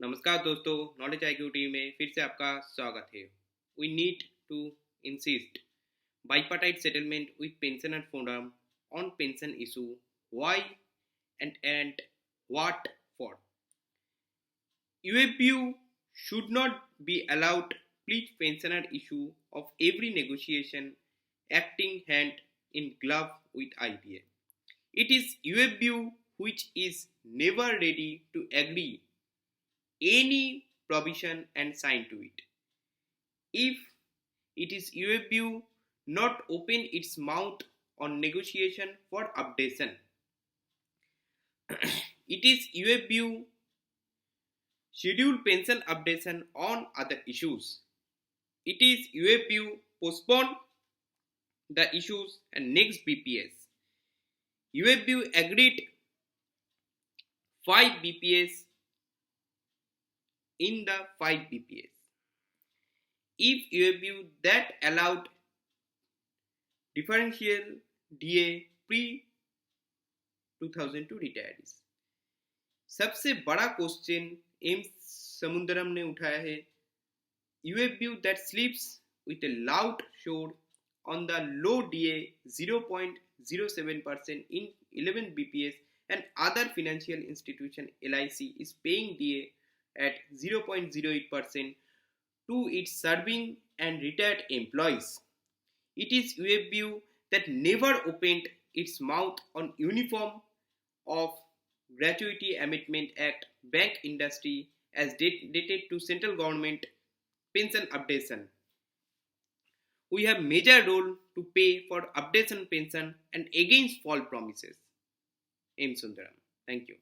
नमस्कार दोस्तों, knowledge IQ TV में फिर से आपका स्वागत है। We need to insist bipartite settlement with pensioner forum on pension issue. Why and what for? UFU should not be allowed to plead pensioner issue of every negotiation acting hand in glove with IBA. It is UFU which is never ready to agree any provision and sign to it. If it is UFU not open its mouth on negotiation for updation, it is UFU schedule pension updation on other issues. It is UFU postpone the issues and next BPS. UFU agreed 5 BPS in the 5 BPS. If UFU that allowed differential DA pre 2002 retirees. सबसे बड़ा question M समुद्रम ने उठाया है, UFU that sleeps with a loud shore on the low DA 0.07% in 11 BPS and other financial institution LIC is paying DA at 0.08% to its serving and retired employees. It is UFU that never opened its mouth on uniform of Gratuity Amendment Act bank industry as dated to central government pension updation. We have major role to pay for updation pension and against false promises. M. Sundaram. Thank you.